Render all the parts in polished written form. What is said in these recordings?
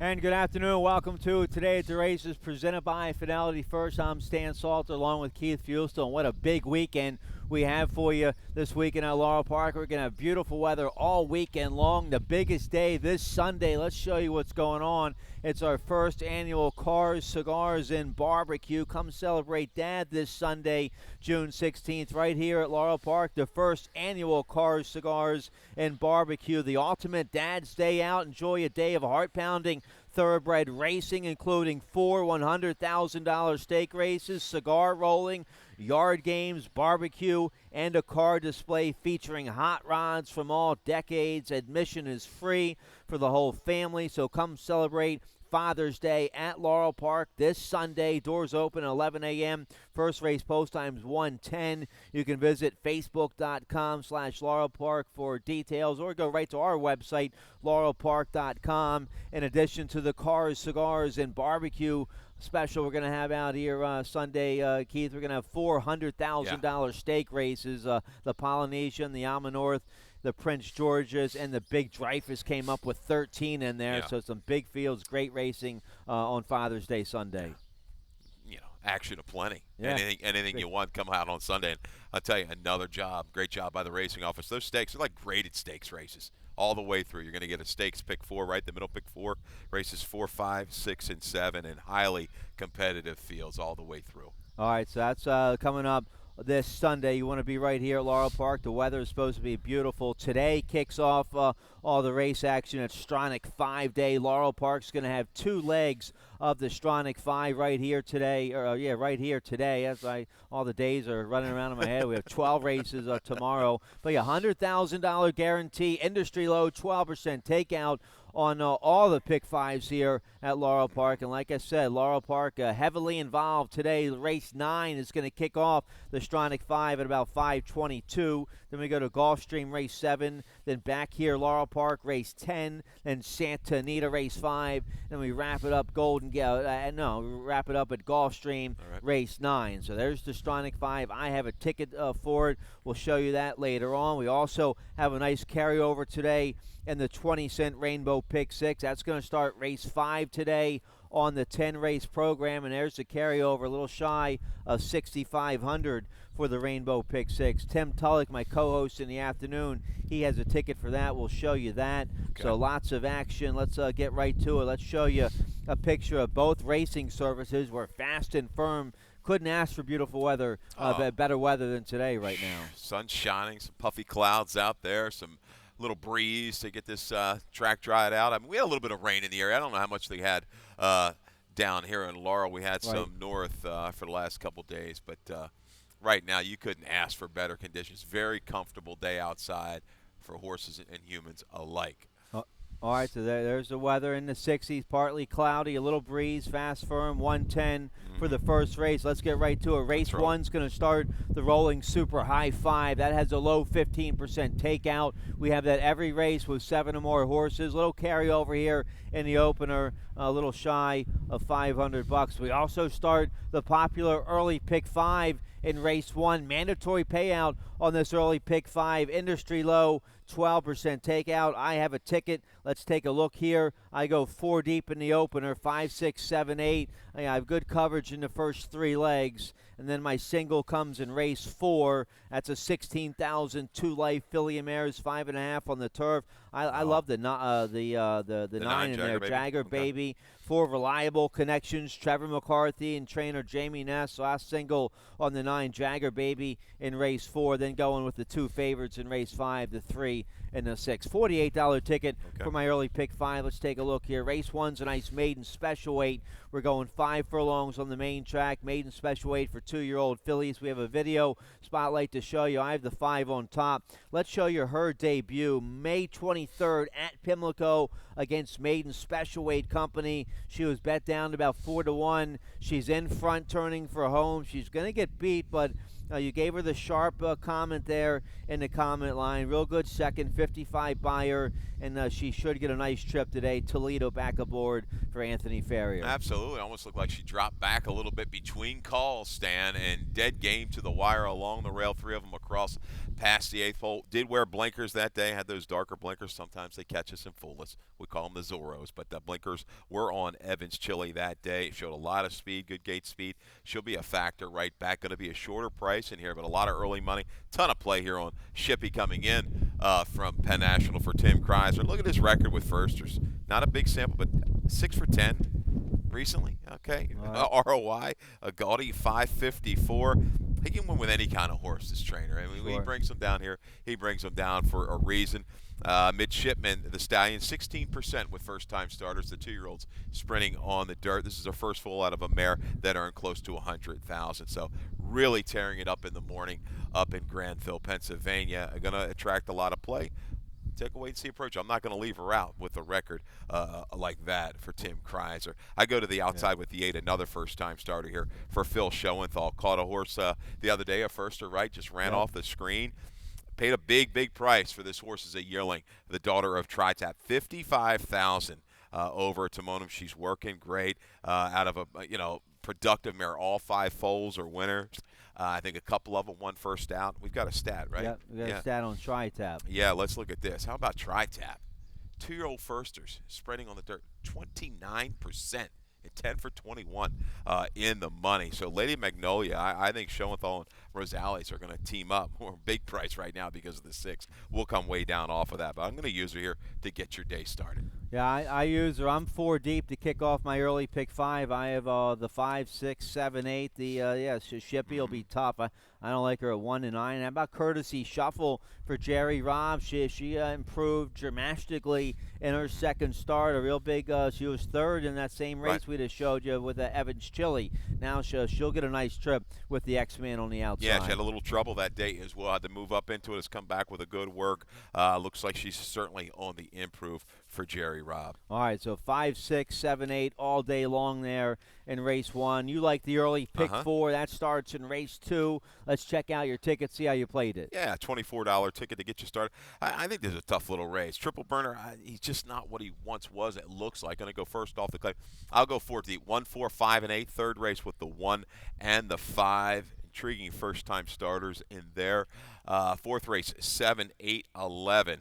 And good afternoon. Welcome to Today at the Races, presented by Fidelity First. I'm Stan Salter along with Keith Fuelstone. What a big weekend we have for you this weekend at Laurel Park. We're going to have beautiful weather all weekend long. The biggest day this Sunday. Let's show you what's going on. It's our first annual Cars, Cigars, and Barbecue. Come celebrate Dad this Sunday, June 16th, right here at Laurel Park. The first annual Cars, Cigars, and Barbecue. The ultimate Dad's Day out. Enjoy a day of heart-pounding thoroughbred racing, including 4 $100,000 stake races, cigar rolling, yard games, barbecue, and a car display featuring hot rods from all decades. Admission is free for the whole family, so come celebrate Father's Day at Laurel Park this Sunday. Doors open at 11 a.m. First race post time is 1:10. You can visit facebook.com/Laurel Park for details, or go right to our website, laurelpark.com. In addition to the Cars, Cigars, and Barbecue special we're going to have out here Sunday, Keith, we're going to have $400,000 stake races. The Polynesian, the Alma North, the Prince George's, and the Big Dreyfus came up with 13 in there. So some big fields, great racing on Father's Day Sunday. You know, action aplenty. Anything you want, come out on Sunday. And I'll tell you, another job, great job by the racing office. Those stakes are like graded stakes races all the way through. You're going to get a stakes pick 4, right? The middle pick 4, races 4, 5, 6, and 7, and highly competitive fields all the way through. All right, so that's coming up this Sunday. You want to be right here at Laurel Park. The weather is supposed to be beautiful. Today kicks off all the race action at Stronach 5-Day. Laurel Park's going to have 2 legs of the Stronach 5 right here today. Right here today. All the days are running around in my head. We have 12 races tomorrow. But $100,000 guarantee, industry low, 12% takeout on all the pick 5s here at Laurel Park. And like I said, Laurel Park heavily involved today. Race 9 is going to kick off the Stronach 5 at about 5:22. Then we go to Gulfstream race 7. Then back here, Laurel Park race 10. Then Santa Anita race 5. Then we wrap it up wrap it up at Gulfstream race 9. So there's the Stronach 5. I have a ticket for it. We'll show you that later on. We also have a nice carryover today in the 20-cent Rainbow Pick 6. That's going to start race 5 today on the 10-race program, and there's the carryover, a little shy of $6,500 for the Rainbow Pick 6. Tim Tulloch, my co-host in the afternoon, he has a ticket for that. We'll show you that. Okay. So lots of action. Let's get right to it. Let's show you a picture of both racing services. We're fast and firm. Couldn't ask for beautiful weather, better weather than today right now. Sun shining, some puffy clouds out there, some little breeze to get this track dried out. I mean, we had a little bit of rain in the area. I don't know how much they had down here in Laurel. We had some north for the last couple days, but right now you couldn't ask for better conditions. Very comfortable day outside for horses and humans alike. All right, so there's the weather in the 60s, partly cloudy, a little breeze, fast, firm, 110 for the first race. Let's get right to it. Race 1's going to start the rolling super high 5. That has a low 15% takeout. We have that every race with 7 or more horses. Little carryover here in the opener, a little shy of $500. We also start the popular early pick 5 in race 1. Mandatory payout on this early pick 5. Industry low, 12% takeout. I have a ticket. Let's take a look here. I go 4 deep in the opener, 5, 6, 7, 8. I have good coverage in the first 3 legs. And then my single comes in race 4. That's a 16,000 2-life filly and mares, 5.5 on the turf. I love the 9 in there. Jagger Baby. 4 reliable connections, Trevor McCarthy and trainer Jamie Ness. Last single on the 9, Jagger Baby in race 4. Then going with the 2 favorites in race 5, the 3 and the 6. $48 ticket for my early pick 5. Let's take a look here. Race 1's a nice maiden special weight. We're going 5 furlongs on the main track. Maiden special weight for 2-year-old fillies. We have a video spotlight to show you. I have the 5 on top. Let's show you her debut. May 23rd at Pimlico against Maiden Special Weight Company. She was bet down to about 4-1. She's in front turning for home. She's going to get beat, but You gave her the sharp comment there in the comment line. Real good second, 55 buyer, and she should get a nice trip today. Toledo back aboard for Anthony Ferrier. Absolutely. Almost looked like she dropped back a little bit between calls, Stan, and dead game to the wire along the rail. 3 of them across past the 8th hole. Did wear blinkers that day, had those darker blinkers. Sometimes they catch us and fool us. We call them the Zorros, but the blinkers were on Evans Chili that day. Showed a lot of speed, good gate speed. She'll be a factor right back. Going to be a shorter price in here, but a lot of early money. Ton of play here on Shippy coming in from Penn National for Tim Kreiser. Look at his record with firsters. Not a big sample, but 6 for 10 recently. Okay. Right. ROI, a gaudy 554. He can win with any kind of horse, this trainer. I mean, Sure. he brings them down here. He brings them down for a reason. Midshipman, the Stallion, 16% with first-time starters. The 2-year-olds sprinting on the dirt. This is their first full out of a mare that earned close to $100,000. So really tearing it up in the morning up in Granville, Pennsylvania. Going to attract a lot of play. Take a wait-and-see approach. I'm not going to leave her out with a record like that for Tim Kreiser. I go to the outside with the 8, another first-time starter here for Phil Schoenthal. Caught a horse the other day, a firster, right? Just ran off the screen. Paid a big price for this horse as a yearling. The daughter of Tri-Tap, $55,000 over to Monum. She's working great out of a productive mare. All 5 foals are winners. I think a couple of them won first out. We've got a stat, right? Yep, we got a stat on Tri-Tap. Yeah, let's look at this. How about Tri-Tap? 2-year-old firsters spreading on the dirt, 29%. And 10 for 21 in the money. So Lady Magnolia, I think Schoenthal and Rosales are going to team up. We're big price right now because of the 6. We'll come way down off of that. But I'm going to use her here to get your day started. Yeah, I use her. I'm 4 deep to kick off my early pick 5. I have the 5, 6, 7, 8. The Shippy will be tough. I don't like her at 1 to 9. How about Courtesy Shuffle for Jerry Robb? She improved dramatically in her second start. A real big. She was 3rd in that same race we just showed you with Evans Chili. Now she'll get a nice trip with the X-Man on the outside. Yeah, she had a little trouble that day as well. Had to move up into it. Has come back with a good work. Looks like she's certainly on the improve for Jerry Robb. All right, so 5, 6, 7, 8 all day long there in race 1. You like the early pick 4. That starts in race 2. Let's check out your ticket, see how you played it. Yeah, $24 ticket to get you started. I think this is a tough little race. Triple Burner, he's just not what he once was, it looks like. Going to go first off the cliff. I'll go 4 deep. 1, 4, 5, and 8. Third race with the 1 and the 5. Intriguing first-time starters in there. Fourth race, 7, 8, 11.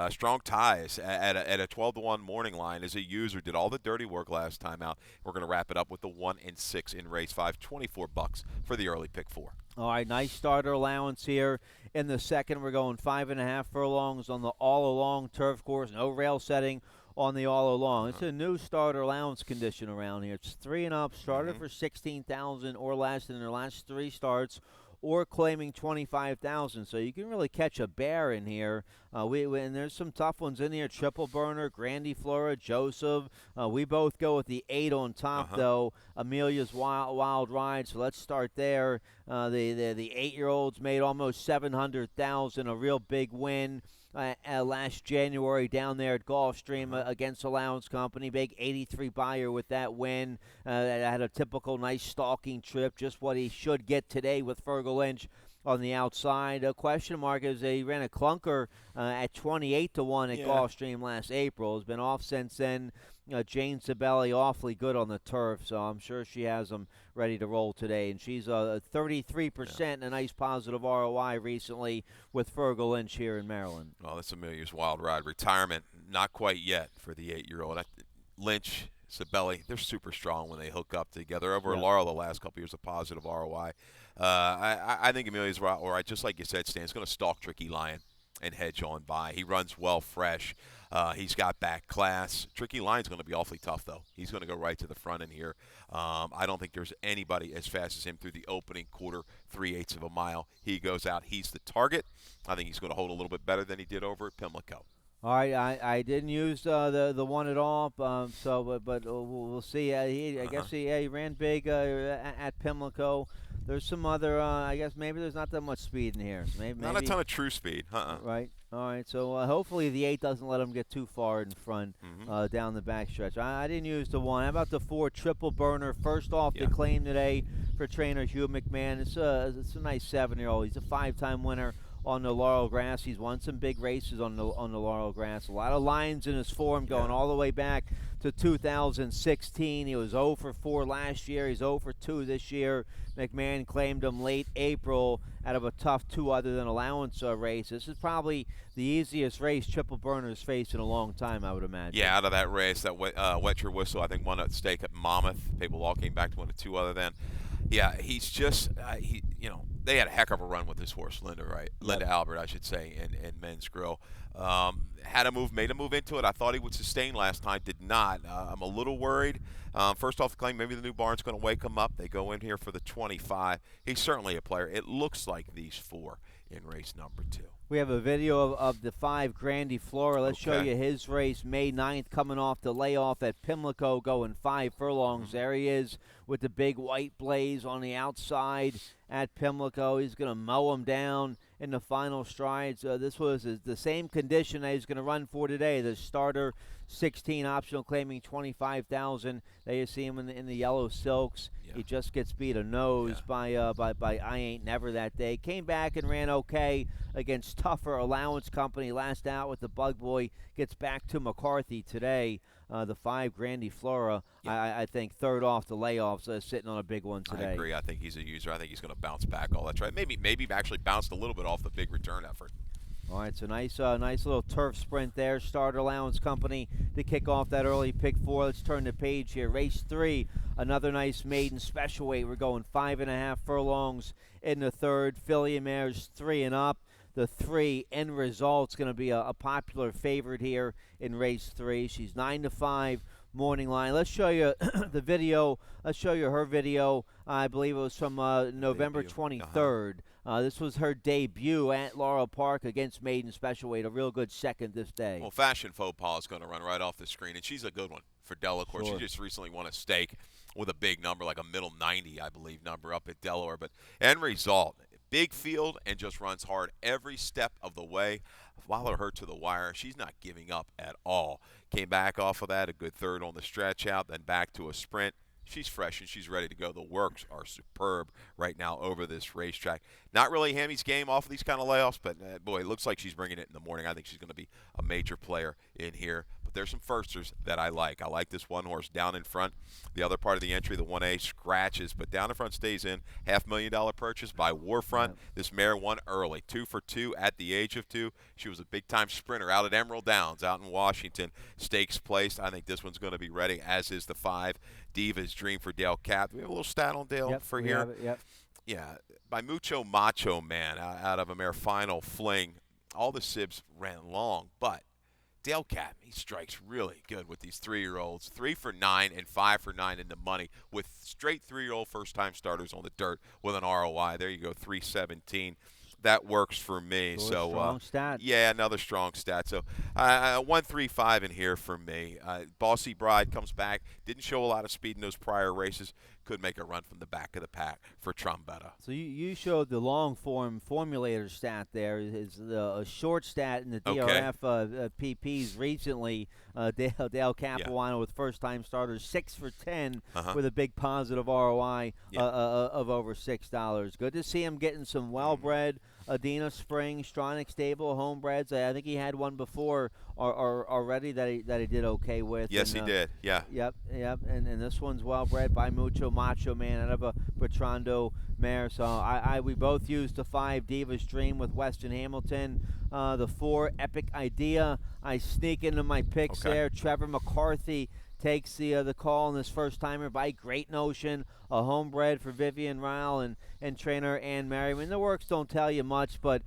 Strong ties at a 12-1 morning line as a user. Did all the dirty work last time out. We're going to wrap it up with the 1 and 6 in race 5. $24 for the early pick 4. All right, nice starter allowance here. In the second, we're going 5.5 furlongs on the all-along turf course. No rail setting on the all-along. It's a new starter allowance condition around here. It's 3 and up, started for $16,000 or less in their last 3 starts, or claiming $25,000. So you can really catch a bear in here. And there's some tough ones in here. Triple Burner, Grandy Flora, Joseph. We both go with the 8 on top, though. Amelia's Wild Ride. So let's start there. The 8-year-olds made almost $700,000, a real big win. Last January down there at Gulfstream against Allowance Company. Big 83 buyer with that win. Had a typical nice stalking trip, just what he should get today with Fergal Lynch on the outside. A question mark is he ran a clunker at 28 to 1 at Gulfstream last April. Has been off since then. Jane Sabelli awfully good on the turf, so I'm sure she has them ready to roll today. And she's 33%, a nice positive ROI recently with Fergal Lynch here in Maryland. Well, that's Amelia's Wild Ride. Retirement, not quite yet for the 8-year-old. Lynch, Sabelli, they're super strong when they hook up together. Over Laurel the last couple years, a positive ROI. I think Amelia's Wild Ride, just like you said, Stan, is going to stalk Tricky Lion and hedge on by. He runs well fresh. He's got back class. Tricky Lion's going to be awfully tough, though. He's going to go right to the front in here. I don't think there's anybody as fast as him through the opening quarter, 3/8 of a mile. He goes out. He's the target. I think he's going to hold a little bit better than he did over at Pimlico. All right, I didn't use the 1 at all, but we'll see. I guess he ran big at Pimlico. There's some other. I guess maybe there's not that much speed in here. So maybe Not a ton of true speed. Right. All right. So hopefully the 8 doesn't let him get too far in front down the backstretch. I didn't use the 1. How about the 4 triple burner? First off the claim today for trainer Hugh McMahon. It's a nice 7-year-old. He's a 5-time winner on the Laurel grass. He's won some big races on the Laurel grass. A lot of lines in his form going all the way back to 2016. He was 0 for 4 last year. He's 0 for 2 this year. McMahon claimed him late April out of a tough 2 other than allowance race. This is probably the easiest race Triple Burner's faced in a long time, I would imagine. Yeah, out of that race, that Wet Your Whistle, I think, won at stake at Monmouth. People all came back to win a 2 other than. Yeah, he's just they had a heck of a run with this horse, Linda Albert, I should say, in Men's Grill. Made a move into it. I thought he would sustain last time, did not. I'm a little worried. First off the claim, maybe the new barn's going to wake him up. They go in here for the 25. He's certainly a player. It looks like these 4 in race number 2. We have a video of the 5 Grandi Flora. Let's show you his race May 9th, coming off the layoff at Pimlico, going 5 furlongs. There he is with the big white blaze on the outside at Pimlico. He's going to mow him down in the final strides. This was the same condition that he's going to run for today. The starter 16 optional claiming 25,000. There you see him in the yellow silks. He just gets beat a nose by I Ain't Never that day. Came back and ran okay against tougher allowance company. Last out with the Bug Boy. Gets back to McCarthy today. The 5 Grandi Flora, I think third off the layoffs, sitting on a big one today. I agree. I think he's a user. I think he's going to bounce back. All that's right. Maybe actually bounced a little bit off the big return effort. All right, so nice little turf sprint there. Starter allowance company to kick off that early pick 4. Let's turn the page here. Race 3, another nice maiden special weight. We're going 5.5 furlongs in the third. Filly and mares 3 and up. The 3 end result's going to be a popular favorite here in race 3. She's 9-5 morning line. Let's show you the video. Let's show you her video. I believe it was from November 23rd. This was her debut at Laurel Park against maiden special weight. A real good second this day. Well, Fashion Faux Pas is going to run right off the screen, and she's a good one for Delacour. She just recently won a stake with a big number, like a middle 90, I believe, number up at Delaware. But end result, big field and just runs hard every step of the way. Follow her to the wire. She's not giving up at all. Came back off of that, a good third on the stretch out, then back to a sprint. She's fresh and she's ready to go. The works are superb right now over this racetrack. Not really Hammy's game off of these kind of layoffs, but boy, it looks like she's bringing it in the morning. I think she's going to be a major player in here. But there's some firsters that I like. I like this one horse down in front. The other part of the entry, the 1A, scratches, but down in front stays in. $500,000 purchase by Warfront. This mare won early, 2 for 2 at the age of 2. She was a big-time sprinter out at Emerald Downs, out in Washington. Stakes placed. I think this one's going to be ready, as is the 5. Diva's Dream for Dale Cap. We have a little stat on Dale for here. Yeah, by Mucho Macho Man out of a mare Final Fling. All the sibs ran long, but Dale Cap, he strikes really good with these 3-year-olds. 3 for 9 and 5 for 9 in the money with straight 3-year-old first-time starters on the dirt with an ROI. There you go, 317. That works for me. So strong stat. Yeah, another strong stat. So 135 in here for me. Bossy Bride comes back. Didn't show a lot of speed in those prior races. Could make a run from the back of the pack for Trombetta. So you showed the long form formulator stat there. Is a short stat in the DRF PPs recently. Dale Capuano with first-time starters, 6 for 10 with a big positive ROI of over $6. Good to see him getting some well-bred Adina Spring, Stronach Stable, homebreds. I think he had one before already that he did okay with. Yes, he did. Yeah. Yep. And this one's well-bred by Mucho Macho Man out of a Bertrando mare. So we both used the 5 Diva's Dream with Weston Hamilton. The 4 Epic Idea. I sneak into my picks there. Trevor McCarthy takes the call on this first-timer by Great Notion, a homebred for Vivian Ryle and trainer Ann Merriman. The works don't tell you much, but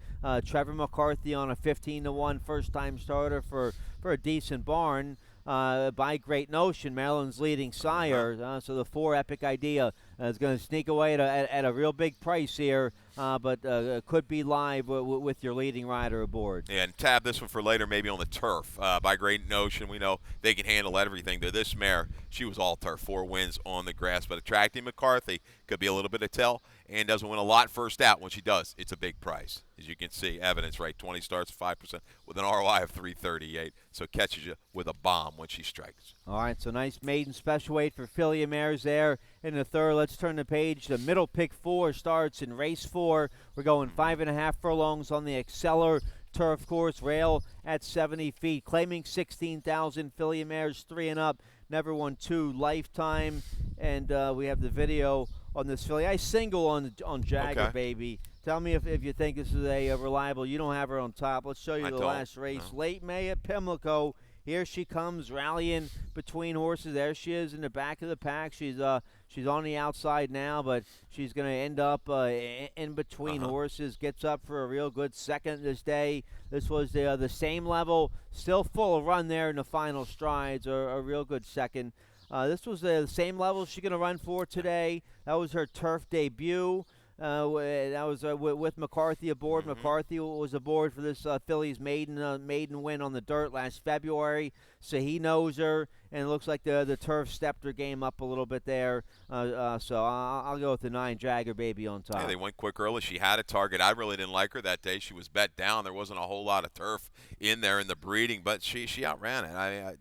Trevor McCarthy on a 15-1 first-time starter for a decent barn by Great Notion, Maryland's leading sire. So the 4 Epic Idea It's going to sneak away at a real big price here, but could be live with your leading rider aboard. Yeah, and tab this one for later, maybe on the turf. By Great Notion, we know they can handle everything. Though this mare, she was all turf, 4 wins on the grass. But Attracting McCarthy could be a little bit of tell, and doesn't win a lot first out. When she does, it's a big price. As you can see, evidence, right? 20 starts, 5%, with an ROI of 338. So catches you with a bomb when she strikes. All right, so nice maiden special weight for Philly mares there in the third. Let's turn the page. The middle pick 4 starts in race 4. We're going 5.5 furlongs on the Exceller turf course. Rail at 70 feet, claiming 16,000. Philly mares 3 and up. Never won 2 lifetime. And we have the video on this filly. I single on Jagger, Okay. baby. Tell me if you think this is a reliable. You don't have her on top. Let's show you I the don't, last race. no. Late May at Pimlico. Here she comes, rallying between horses. There she is in the back of the pack. She's on the outside now, but she's going to end up in between horses. Gets up for a real good second this day. This was the same level, still full of run there in the final strides. A real good second. This was the same level she's going to run for today. That was her turf debut. That was with McCarthy aboard. McCarthy was aboard for this Phillies maiden win on the dirt last February, so he knows her, and it looks like the turf stepped her game up a little bit there. So I'll go with the 9 Jagger baby on top. Yeah, they went quick early. She had a target. I really didn't like her that day. She was bet down. There wasn't a whole lot of turf in there in the breeding, but she outran it.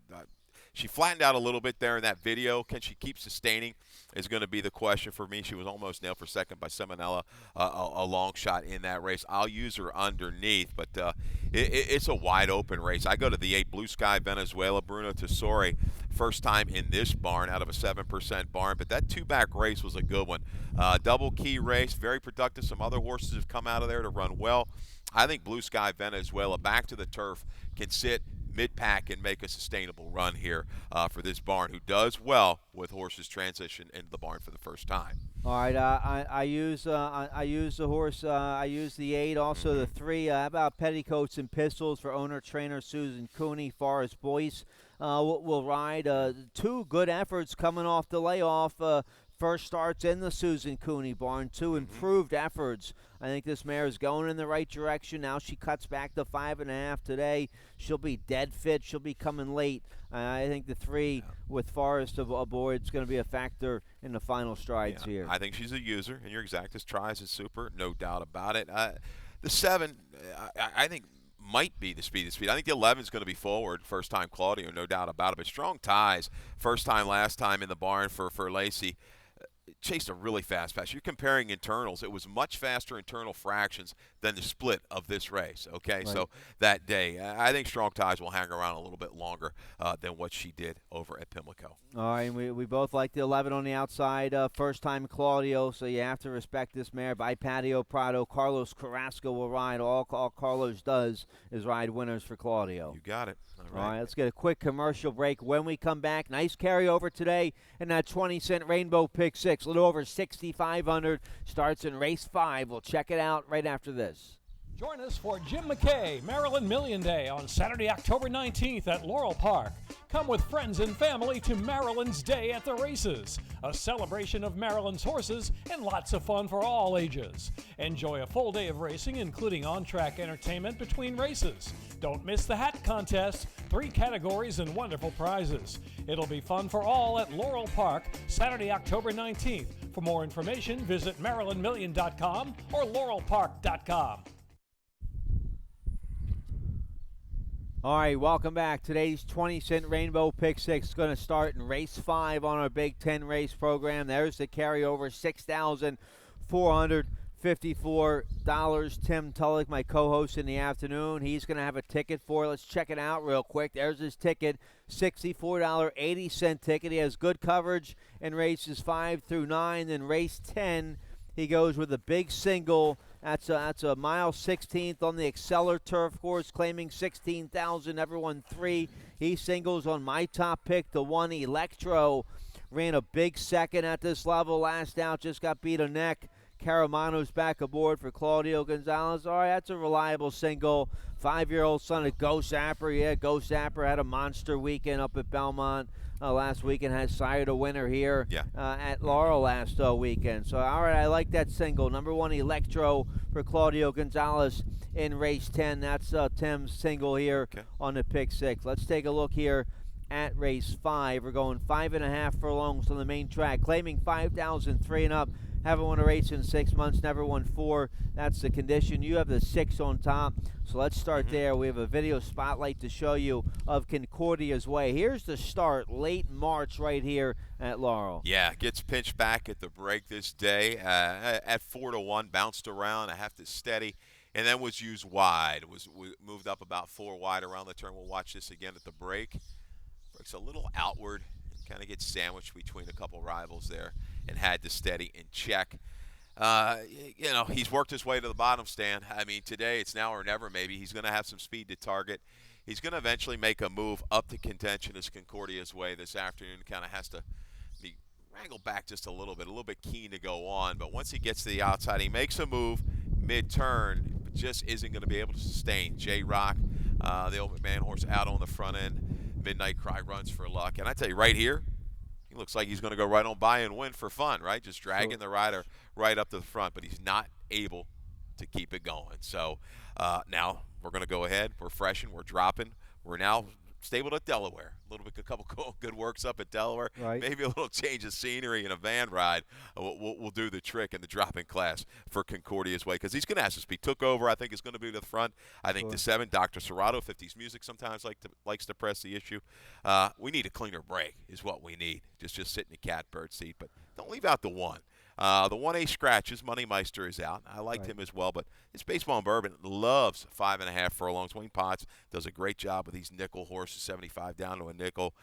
She flattened out a little bit there in that video. Can she keep sustaining is going to be the question for me. She was almost nailed for second by Seminella, a long shot in that race. I'll use her underneath, but it's a wide open race. I go to the 8 Blue Sky Venezuela, Bruno Tessori, first time in this barn out of a 7% barn, but that 2-back race was a good one. Double key race, very productive. Some other horses have come out of there to run well. I think Blue Sky Venezuela, back to the turf, can sit mid-pack and make a sustainable run here for this barn, who does well with horses transition into the barn for the first time. All right, I use the horse. I use the 8, also the 3. How about Petticoats and Pistols for owner-trainer Susan Cooney, Forrest Boyce will ride. 2 good efforts coming off the layoff. First starts in the Susan Cooney barn, 2 improved efforts. I think this mare is going in the right direction. Now she cuts back to 5.5 today. She'll be dead fit. She'll be coming late. I think the 3 with Forrest aboard is going to be a factor in the final strides here. I think she's a user, and your Exactus tries is super, no doubt about it. The 7, I think, might be the speed. I think the 11 is going to be forward, first time Claudio, no doubt about it. But Strong Ties, first time, last time in the barn for Lacey. Chased a really fast pass. You're comparing internals. It was much faster internal fractions than the split of this race, okay? Right. So that day, I think Strong Ties will hang around a little bit longer than what she did over at Pimlico. All right, we both like the 11 on the outside. First time Claudio, so you have to respect this mare. By Patio Prado, Carlos Carrasco will ride. All Carlos does is ride winners for Claudio. You got it. All right, let's get a quick commercial break. When we come back, nice carryover today in that 20-cent Rainbow Pick 6. A little over 6,500. Starts in race 5. We'll check it out right after this. Join us for Jim McKay Maryland Million Day on Saturday, October 19th at Laurel Park. Come with friends and family to Maryland's Day at the Races, a celebration of Maryland's horses and lots of fun for all ages. Enjoy a full day of racing, including on-track entertainment between races. Don't miss the hat contest, 3 categories and wonderful prizes. It'll be fun for all at Laurel Park, Saturday, October 19th. For more information, visit MarylandMillion.com or LaurelPark.com. All right, welcome back. Today's 20-cent Rainbow Pick 6 is going to start in race 5 on our Big Ten race program. There's the carryover, $6,454. Tim Tulloch, my co-host in the afternoon, he's going to have a ticket for it. Let's check it out real quick. There's his ticket, $64.80 ticket. He has good coverage in races 5 through 9. Then race 10, he goes with a big single. That's a mile 16th on the Exceller turf course, claiming 16,000. Everyone 3. He singles on my top pick, the 1 Electro. Ran a big second at this level. Last out, just got beat a neck. Caramano's back aboard for Claudio Gonzalez. All right, that's a reliable single. 5-year-old son of Ghost Zapper. Yeah, Ghost Zapper had a monster weekend up at Belmont last weekend. Has sired a winner here at Laurel last weekend. So, all right, I like that single. Number 1, Electro for Claudio Gonzalez in race 10. That's Tim's single here on the pick 6. Let's take a look here at race 5. We're going 5.5 furlongs on the main track, claiming 5,003 and up. Haven't won a race in 6 months, never won 4. That's the condition. You have the 6 on top. So let's start there. We have a video spotlight to show you of Concordia's Way. Here's the start, late March right here at Laurel. Yeah, gets pinched back at the break this day at 4-1, bounced around, a half to steady, and then was used wide. Was moved up about 4 wide around the turn. We'll watch this again at the break. Breaks a little outward, kind of gets sandwiched between a couple rivals there, and had to steady in check. You know, he's worked his way to the bottom, Stan. I mean, today it's now or never maybe. He's going to have some speed to target. He's going to eventually make a move up to contention as Concordia's Way this afternoon. Kind of has to be wrangled back just a little bit keen to go on. But once he gets to the outside, he makes a move mid-turn, but just isn't going to be able to sustain. J-Rock, the old McMahon horse, out on the front end. Midnight Cry runs for luck. And I tell you, right here, he looks like he's going to go right on by and win for fun, right? Just dragging the rider right up to the front, but he's not able to keep it going. So now we're going to go ahead. We're freshen. We're dropping. We're now stabled at Delaware. A couple good works up at Delaware. Right. Maybe a little change of scenery and a van ride will do the trick in the dropping class for Concordia's Way, because he's going to have to speed. Took over, I think, is going to be to the front. I think the 7, Dr. Serrato, 50s Music sometimes likes to press the issue. We need a cleaner break is what we need. Just sit in the catbird seat. But don't leave out the 1. The 1A scratches, Money Meister is out. I liked him as well, but it's Baseball and Bourbon loves 5.5 furlongs. Wayne Potts does a great job with these nickel horses, 75 down to a nickel.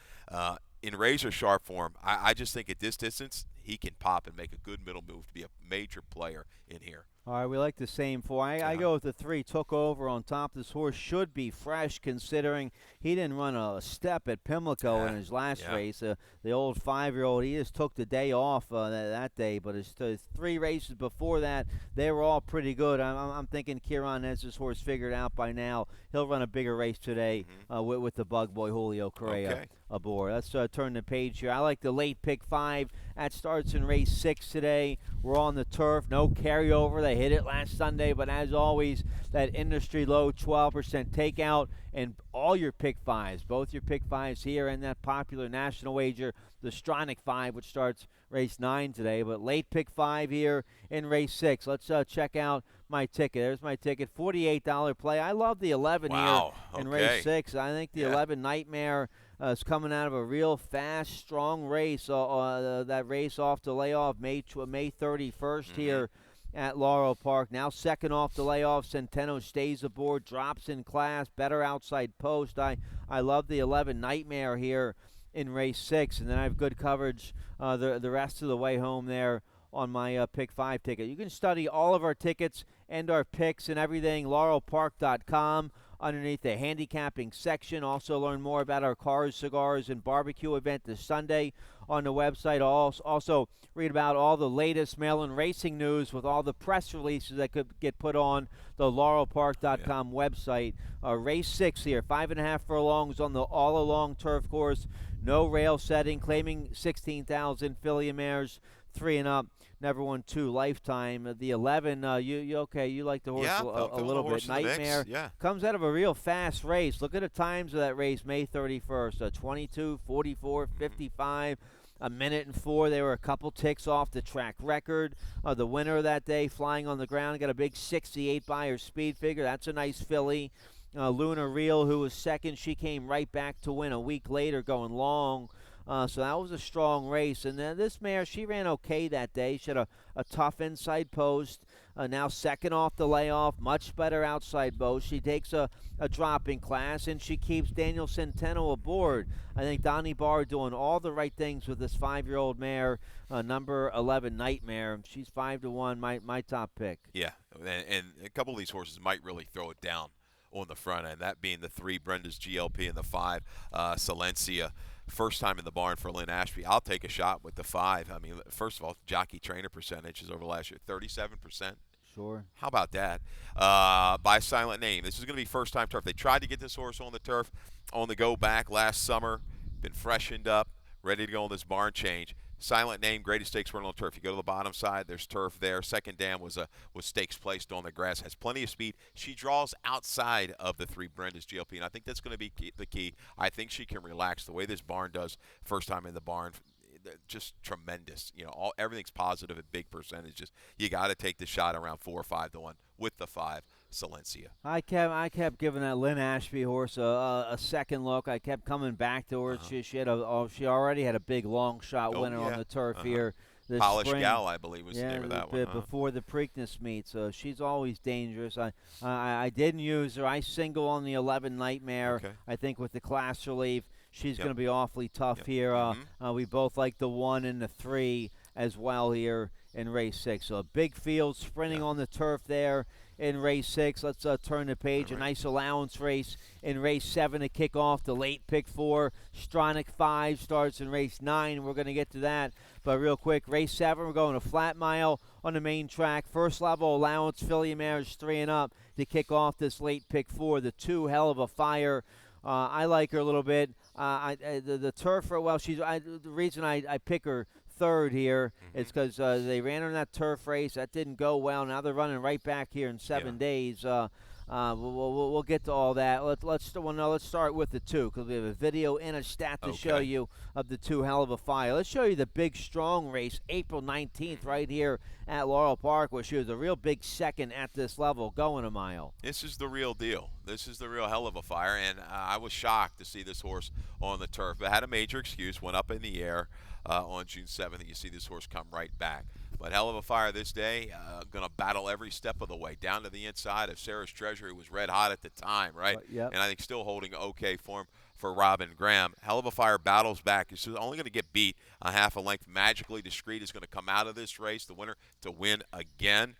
In razor sharp form, I just think at this distance, he can pop and make a good middle move to be a major player in here. All right, we like the same 4. I go with the 3. Took over on top. This horse should be fresh, considering he didn't run a step at Pimlico in his last race. The old 5-year-old, he just took the day off that day. But his 3 races before that, they were all pretty good. I'm thinking Kieran has this horse figured out by now. He'll run a bigger race today with the bug boy Julio Correa aboard. Let's turn the page here. I like the late pick 5. That starts in race 6 today. We're on the turf. No carryover. They hit it last Sunday, but as always, that industry low 12% takeout, and all your pick 5s, both your pick 5s here and that popular national wager, the Stronach 5, which starts race 9 today. But late pick 5 here in race 6. Let's check out my ticket. There's my ticket, $48 play. I love the 11 here in race 6. I think the 11 Nightmare is coming out of a real fast, strong race. That race off the layoff May 31st here at Laurel Park. Now second off the layoff. Centeno stays aboard, drops in class, better outside post. I love the 11 Nightmare here in race 6, and then I have good coverage the rest of the way home there on my pick 5 ticket. You can study all of our tickets and our picks and everything, laurelpark.com. Underneath the handicapping section. Also learn more about our cars, cigars, and barbecue event this Sunday on the website. Also read about all the latest Maryland racing news with all the press releases that could get put on the laurelpark.com website. Race 6 here, 5.5 furlongs on the all-along turf course. No rail setting, claiming 16,000 filly mares, 3 and up. Never won 2 lifetime. The 11, you like the horse a little bit. Nightmare comes out of a real fast race. Look at the times of that race, May 31st. 22, 44, 55, a minute and 4. They were a couple ticks off the track record. The winner of that day, flying on the ground, got a big 68 by her speed figure. That's a nice filly. Luna Real, who was second, she came right back to win a week later, going long. So that was a strong race. And then this mare, she ran okay that day. She had a tough inside post. Now second off the layoff, much better outside post. She takes a drop in class, and she keeps Daniel Centeno aboard. I think Donnie Barr doing all the right things with this 5-year-old mare, number 11 Nightmare. She's 5-1, my top pick. Yeah, and a couple of these horses might really throw it down on the front end, that being the 3, Brenda's GLP, and the 5, Silencia. first time in the barn for Lynn Ashby. I'll take a shot with the 5. I mean, first of all, jockey trainer percentage is over last year, 37%. Sure. How about that? By Silent Name. This is going to be first-time turf. They tried to get this horse on the turf on the go back last summer. Been freshened up, ready to go on this barn change. Silent Name, greatest stakes run on turf. You go to the bottom side, there's turf there. Second dam was stakes placed on the grass. Has plenty of speed. She draws outside of the 3 Brenda's GLP, and I think that's going to be the key. I think she can relax the way this barn does first time in the barn. Just tremendous. You know, everything's positive at big percentages. You got to take the shot around 4 or 5 to 1 with the 5, Silencia. I kept giving that Lynn Ashby horse a second look. I kept coming back to her. She already had a big long shot winner on the turf here this Polished spring. Gal, I believe, was the name of that one. Before the Preakness meet, so she's always dangerous. I didn't use her. I single on the 11 Nightmare. Okay. I think with the class relief, she's going to be awfully tough here. We both like the 1 and the 3 as well here in race 6. So a big field sprinting on the turf there in race 6. Let's turn the page. A nice allowance race in race 7 to kick off. The late pick 4. Stronach 5 starts in race 9. We're going to get to that. But real quick, race 7, we're going a flat mile on the main track. First level allowance, filly mares 3 and up to kick off this late pick 4. The 2, Hell of a Fire. I like her a little bit. The turf, the reason I pick her third here is because they ran her in that turf race. That didn't go well. Now they're running right back here in 7 days. We'll get to all that. Let's start with the 2 because we have a video and a stat to show you of the 2, Hell of a Fire. Let's show you the big strong race, April 19th, right here at Laurel Park, where she was a real big second at this level, going a mile. This is the real deal. This is the real Hell of a Fire, and I was shocked to see this horse on the turf. But had a major excuse, went up in the air on June 7th, and you see this horse come right back. But Hell of a Fire this day, going to battle every step of the way, down to the inside of Sarah's Treasure, who was red hot at the time, right? Yep. And I think still holding okay form for Robin Graham. Hell of a Fire battles back. She's only going to get beat a half a length. Magically Discreet is going to come out of this race, the winner, to win again.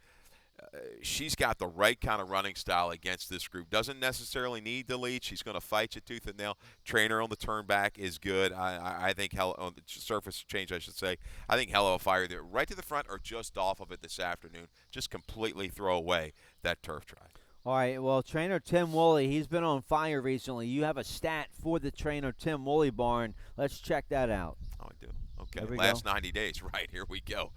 She's got the right kind of running style against this group. Doesn't necessarily need the lead. She's going to fight you tooth and nail. Trainer on the turn back is good. I think on the surface change, I should say. I think Hell of a Fire there, right to the front or just off of it this afternoon. Just completely throw away that turf try. All right, well, trainer Tim Woolley, he's been on fire recently. You have a stat for the trainer Tim Woolley barn. Let's check that out. Oh, I do. Okay, last 90 days. Right, here we go.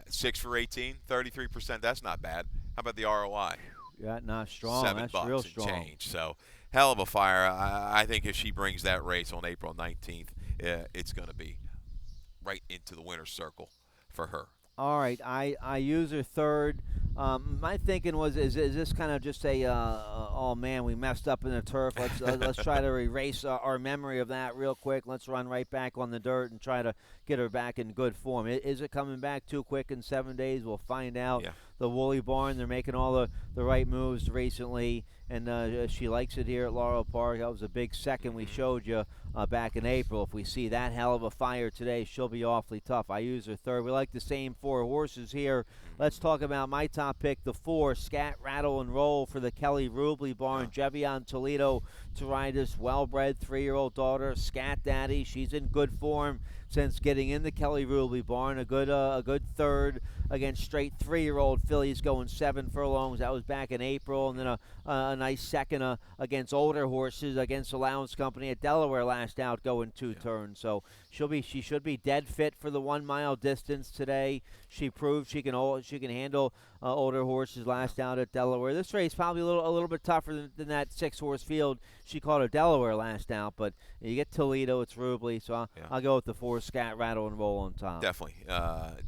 6 for 18, 33%. That's not bad. How about the ROI? Yeah, not strong. $7 That's real and strong. change. So, Hell of a Fire. I think if she brings that race on April 19th, it's going to be right into the winner's circle for her. All right, I use her third. My thinking was, is this kind of just a, oh man, we messed up in the turf. Let's try to erase our memory of that real quick. Let's run right back on the dirt and try to get her back in good form. Is it coming back too quick in 7 days? We'll find out. Yeah. The Woolley barn, they're making all the right moves recently, and she likes it here at Laurel Park. That was a big second we showed you back in April. If we see that Hell of a Fire today, she'll be awfully tough. I use her third. We like the same 4 horses here. Let's talk about my top pick, the 4, Scat, Rattle, and Roll for the Kelly Rubley barn. Jevion Toledo to ride this well-bred 3-year-old daughter, Scat Daddy. She's in good form since getting in the Kelly Rubley barn. A good third against straight 3-year-old fillies going 7 furlongs. That was back in April. And then a nice second against older horses against Allowance Company at Delaware last out going 2 turns. So she should be dead fit for the 1 mile distance today. She proved she can handle older horses last out at Delaware. This race probably a little bit tougher than that 6-horse field she caught at Delaware last out. But you get Toledo, it's Rubley, so I'll go with the 4, Scat, Rattle, and Roll on top. Definitely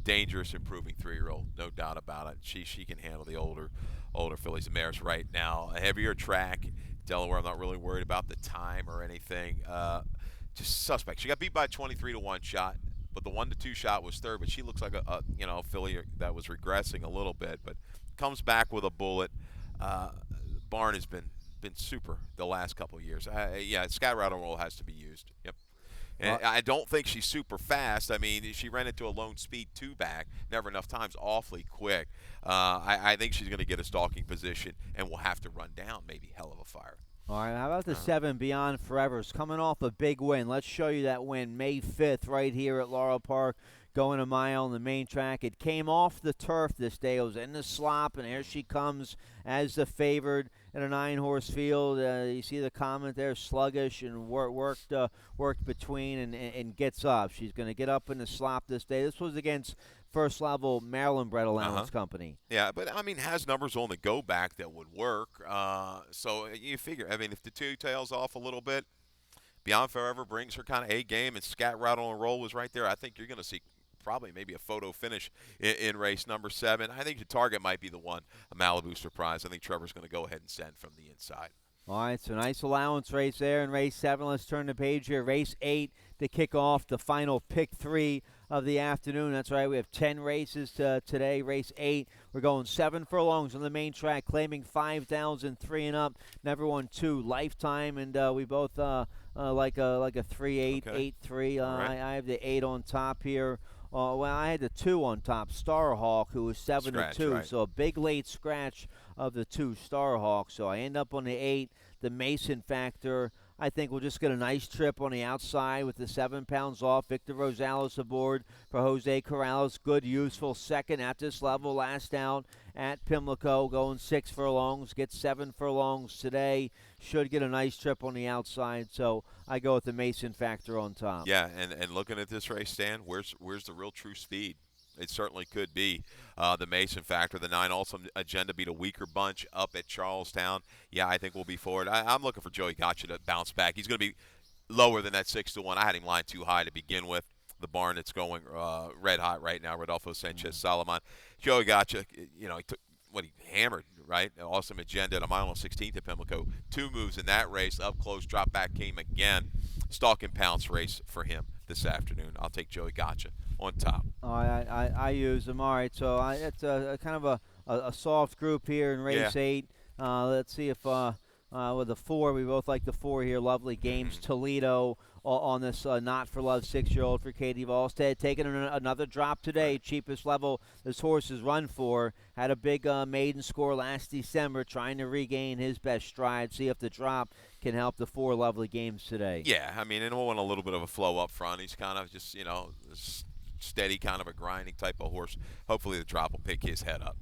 dangerous, improving 3-year-old, no doubt about it. She can handle the older fillies and mares right now. A heavier track, Delaware. I'm not really worried about the time or anything. Just suspect. She got beat by a 23-1 shot, but the 1-2 shot was third. But she looks like a filly that was regressing a little bit, but comes back with a bullet. Barn has been super the last couple of years. Scat, Rattle, Roll has to be used. Yep. And I don't think she's super fast. I mean, she ran into a lone speed 2 back, never enough times, awfully quick. I think she's going to get a stalking position and will have to run down maybe Hell of a Fire. All right, how about the 7 Beyond Forever's coming off a big win? Let's show you that win May 5th right here at Laurel Park, going a mile on the main track. It came off the turf this day. It was in the slop, and here she comes as the favored in a 9-horse field. You see the comment there, sluggish and worked between and gets up. She's going to get up in the slop this day. This was against First Level Maryland Bred Allowance Company. Yeah, but I mean, has numbers on the go back that would work. So you figure, I mean, if the two tails off a little bit, Beyond Forever brings her kind of A game, and Scat Rattle and Roll was right there. I think you're going to see probably maybe a photo finish in race number 7. I think the target might be the one, a Malibu Surprise. I think Trevor's going to go ahead and send from the inside. All right, so nice allowance race there in race 7. Let's turn the page here. Race 8 to kick off the final pick 3 of the afternoon. That's right, we have 10 races today. Race 8, we're going 7 furlongs on the main track, claiming 5,003 and up. Never won 2 lifetime, and we both like a 3-8, Okay. 8-3. Right. I have the 8 on top here. Well, I had the 2 on top, Starhawk, who was 7-2, right. so a big late scratch of the 2 Starhawk. So I end up on the 8, the Mason Factor. I think we'll just get a nice trip on the outside with the 7 pounds off. Victor Rosales aboard for Jose Corrales. Good, useful second at this level. Last out at Pimlico, going 6 furlongs. Gets 7 furlongs today. Should get a nice trip on the outside. So I go with the Mason Factor on top. Yeah, and looking at this race, Stan, where's the real true speed? It certainly could be the Mason Factor. The 9 also agenda beat a weaker bunch up at Charlestown. Yeah, I think we'll be forward. I'm looking for Joey Gotcha to bounce back. He's going to be lower than that 6-1. I had him lined too high to begin with. The barn that's going red hot right now, Rodolfo Sanchez Solomon. Joey Gotcha, he took what he hammered, right? Awesome agenda at a mile and 16th at Pimlico. 2 moves in that race. Up close, drop back came again. Stalk and pounce race for him this afternoon. I'll take Joey Gotcha on top. I use them. All right, so it's a kind of a soft group here in race 8. Let's see if with the 4, we both like the 4 here. Lovely Games Toledo on this Not for Love 6-year-old for Katie Volstead. Taking another drop today, cheapest level this horse has run for. Had a big maiden score last December, trying to regain his best stride. See if the drop can help the 4 Lovely Games today. Yeah, I mean, and we'll want a little bit of a flow up front. He's kind of just, steady, kind of a grinding type of horse. Hopefully the drop will pick his head up.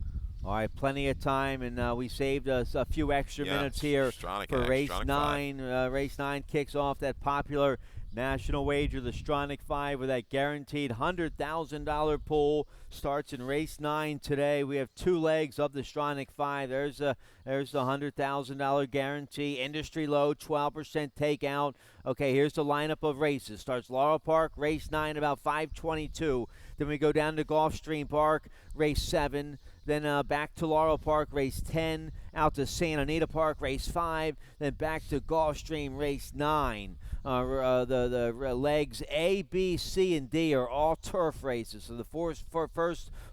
All right, plenty of time, and we saved us a few extra minutes here for race 9. Race 9 kicks off that popular national wager, the Stronach 5, with that guaranteed $100,000 pool. Starts in race 9 today. We have 2 legs of the Stronach 5. There's the $100,000 guarantee. Industry low, 12% takeout. Okay, here's the lineup of races. Starts Laurel Park, race 9, about 5:22. Then we go down to Gulfstream Park, race 7. Then back to Laurel Park, race 10. Out to Santa Anita Park, race 5. Then back to Gulfstream, race 9. The legs A, B, C, and D are all turf races. So the first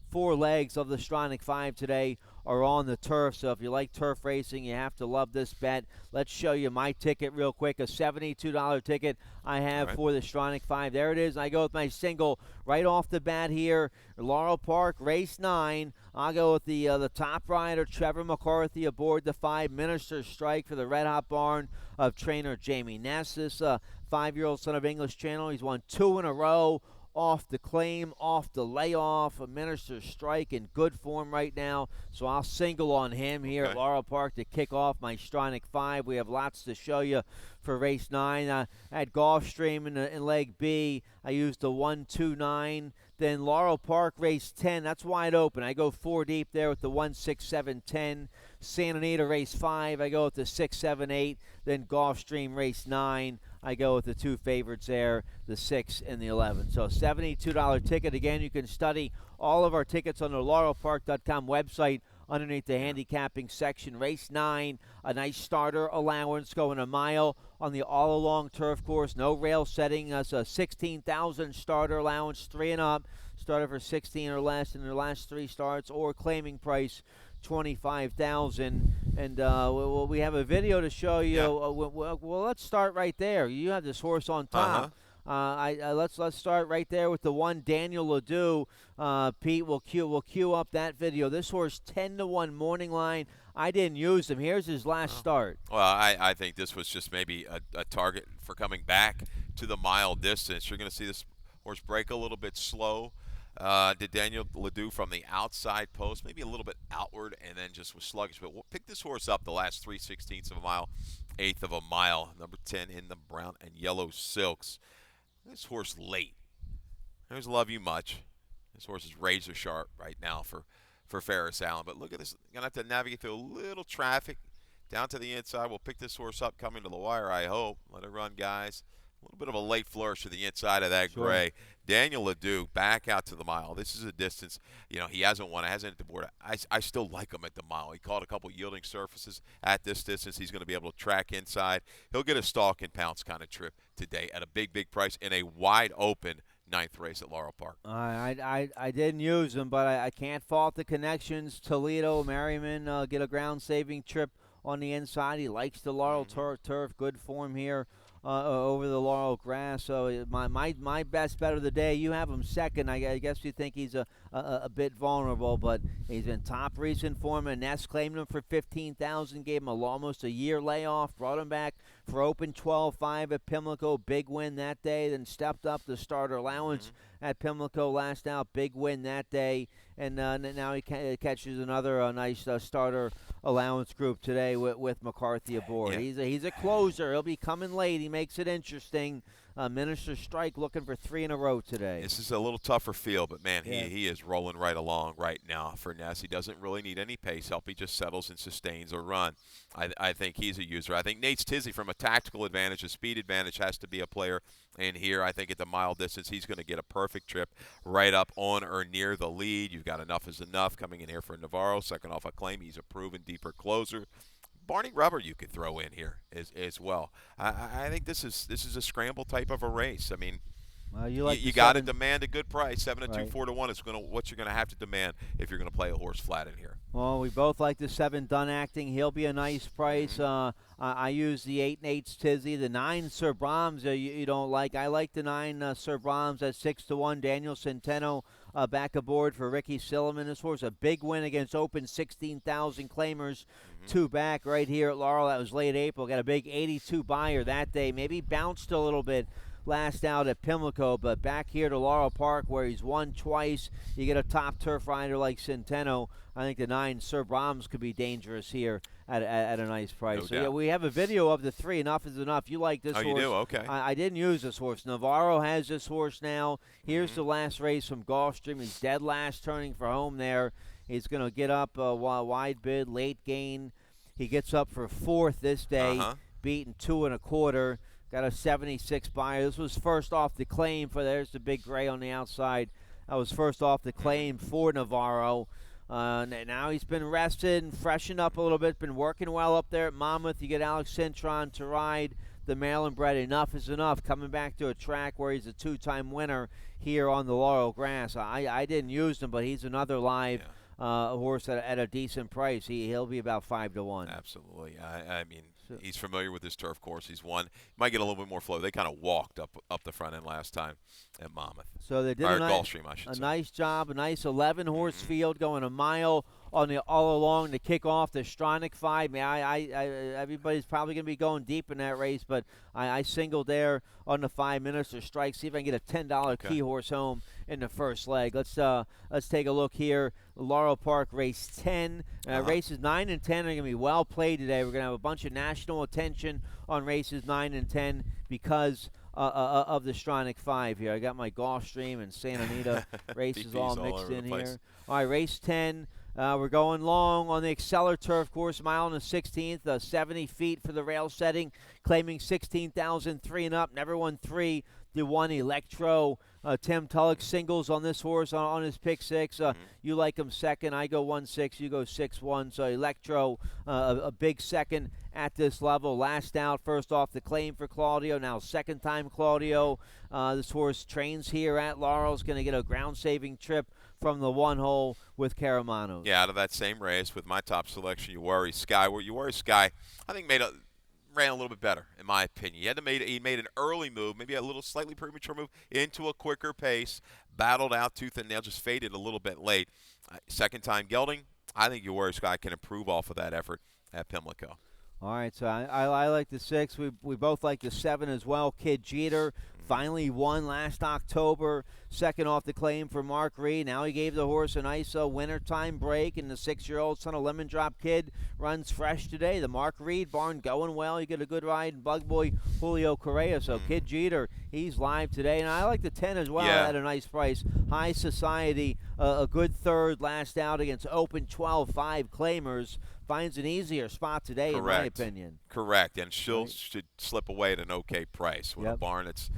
4 legs of the Stronach 5 today are on the turf. So if you like turf racing, you have to love this bet. Let's show you my ticket real quick, a $72 ticket I have for the Stronach 5. There it is. I go with my single right off the bat here. Laurel Park, race 9. I'll go with the top rider, Trevor McCarthy, aboard the 5. Minister Strike for the Red Hot Barn of trainer Jamie Ness. This 5-year-old son of English Channel. He's won 2 in a row. Off the claim, off the layoff. A Minister Strike in good form right now. So I'll single on him here at Laurel Park to kick off my Stronach 5. We have lots to show you for race 9. At Gulfstream in leg B, I used the 1-2-9. Then Laurel Park, race 10. That's wide open. I go 4 deep there with the 1-6-7-10. Santa Anita, race 5. I go with the 6-7-8. Then Gulfstream, race 9. I go with the 2 favorites there, the 6 and the 11. So $72 ticket. Again, you can study all of our tickets on the laurelpark.com website underneath the handicapping section. Race 9, a nice starter allowance, going a mile on the all-along turf course. No rail setting. That's a $16,000 starter allowance, 3 and up. Started for 16 or less in their last 3 starts, or claiming price $25,000. And we have a video to show you. Well, let's start right there. You have this horse on top. Let's start right there with the 1 Daniel Ledoux. Pete will queue up that video. This horse 10-1 morning line. I didn't use him. Here's his last start. Well, I think this was just maybe a target for coming back to the mile distance. You're going to see this horse break a little bit slow. Did Daniel Ledoux from the outside post, maybe a little bit outward, and then just was sluggish. But we'll pick this horse up the last 3/16 of a mile, eighth of a mile. Number 10 in the brown and yellow silks. This horse late. There's Love You Much. This horse is razor sharp right now for Ferris Allen. But look at this. Going to have to navigate through a little traffic down to the inside. We'll pick this horse up coming to the wire, I hope. Let it run, guys. A little bit of a late flourish to the inside of that gray. Daniel Ledoux back out to the mile. This is a distance. He hasn't won. It hasn't hit the board. I still like him at the mile. He caught a couple yielding surfaces at this distance. He's going to be able to track inside. He'll get a stalk and pounce kind of trip today at a big, big price in a wide open ninth race at Laurel Park. I didn't use him, but I can't fault the connections. Toledo, Merriman get a ground-saving trip on the inside. He likes the Laurel turf. Good form here over the Laurel grass. So my best bet of the day, you have him second. I guess you think he's a bit vulnerable, but he's in top recent form. And Ness claimed him for $15,000, gave him almost a year layoff, brought him back for open 12-5 at Pimlico. Big win that day, then stepped up the starter allowance at Pimlico last out. Big win that day, and now he catches another nice starter allowance group today with McCarthy aboard. Yeah. He's a closer. He'll be coming late. He makes it interesting. Minister Strike looking for 3 in a row today. This is a little tougher field, but, man, he is rolling right along right now for Ness. He doesn't really need any pace help. He just settles and sustains a run. I think he's a user. I think Nate Tizzy, from a tactical advantage, a speed advantage, has to be a player in here. I think at the mile distance, he's going to get a perfect trip right up on or near the lead. You've got Enough is Enough coming in here for Navarro, second off a claim. He's a proven deeper closer. Barney Rubber you could throw in here as well. I think this is a scramble type of a race. I mean, you got to demand a good price. 7 to 2, 4 to 1 is what you're going to have to demand if you're going to play a horse flat in here. Well, we both like the 7 Done Acting. He'll be a nice price. I use the 8 Nate's Tizzy. The 9 Sir Brahms you don't like. I like the 9 Sir Brahms at 6 to 1. Daniel Centeno back aboard for Ricky Silliman. This horse a big win against open 16,000 claimers. 2 back right here at Laurel. That was late April. Got a big 82 buyer that day. Maybe bounced a little bit last out at Pimlico, but back here to Laurel Park where he's won twice. You get a top turf rider like Centeno. I think the 9 Sir Brahms could be dangerous here at a nice price. No So doubt. we have a video of the 3. Enough is Enough. You like this horse? Oh, you do? Okay. I didn't use this horse. Navarro has this horse now. Here's the last race from Gulfstream. He's dead last, turning for home there. He's going to get up wide bid, late gain. He gets up for 4th this day, beaten 2 1/4. Got a 76 buyer. This was first off the claim for, there's the big gray on the outside. That was first off the claim for Navarro. Now he's been rested and freshened up a little bit. Been working well up there at Monmouth. You get Alex Cintron to ride the Maryland bred. Enough is Enough, coming back to a track where he's a 2-time winner here on the Laurel grass. I didn't use him, but he's another live horse at a decent price. He'll be about 5 to 1. Absolutely. I mean, he's familiar with this turf course. He's won. He might get a little bit more flow. They kind of walked up the front end last time at Monmouth. So they did Gulfstream, I should a say. nice job, a nice 11-horse field going a mile all along to kick off the Stronach 5. Everybody's probably going to be going deep in that race, but I singled there on the 5 Minister Strike. See if I can get a $10 key horse home in the first leg. Let's take a look here. Laurel Park race 10. Races 9 and 10 are going to be well played today. We're going to have a bunch of national attention on races 9 and 10 because of the Stronach 5 here. I got my Gulfstream and Santa Anita races all mixed in here. All right, race 10. We're going long on the Exceller Turf Course, mile and a 16th, 70 feet for the rail setting, claiming 16,003 and up. Never won 3 to 1 Electro. Tim Tulloch singles on this horse on his pick 6. You like him second. I go 1-6. You go 6-1. So Electro, a big second at this level. Last out, first off the claim for Claudio. Now second time Claudio. This horse trains here at Laurel. Is going to get a ground-saving trip from the 1 hole with Caramanos. Yeah, out of that same race with my top selection, You Worry Sky. Where You Worry Sky, I think ran a little bit better, in my opinion. He made an early move, maybe a little slightly premature move, into a quicker pace, battled out tooth and nail, just faded a little bit late. Second time gelding, I think Yoris guy can improve off of that effort at Pimlico. All right, so I like the 6. We both like the 7 as well. Kid Jeter finally won last October. Second off the claim for Mark Reed. Now he gave the horse a nice wintertime break, and the 6-year-old son of Lemon Drop Kid runs fresh today. The Mark Reed barn going well. You get a good ride in Bug Boy Julio Correa. So Kid Jeter, he's live today. And I like the 10 as well at a nice price. High Society, a good third last out against Open 12-5 claimers. Finds an easier spot today, in my opinion. Correct, and she'll should slip away at an okay price with a barn that's,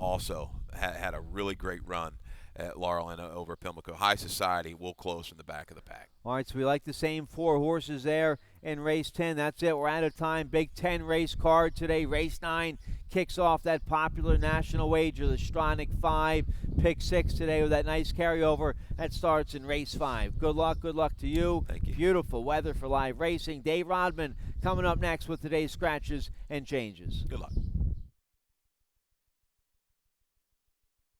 also had a really great run at Laurel and over Pimlico. High Society will close from the back of the pack. All right, so we like the same 4 horses there in race 10. That's it. We're out of time. Big 10 race card today. Race 9 kicks off that popular national wager, the Stronach 5. Pick 6 today with that nice carryover. That starts in race 5. Good luck. Good luck to you. Thank you. Beautiful weather for live racing. Dave Rodman coming up next with today's scratches and changes. Good luck.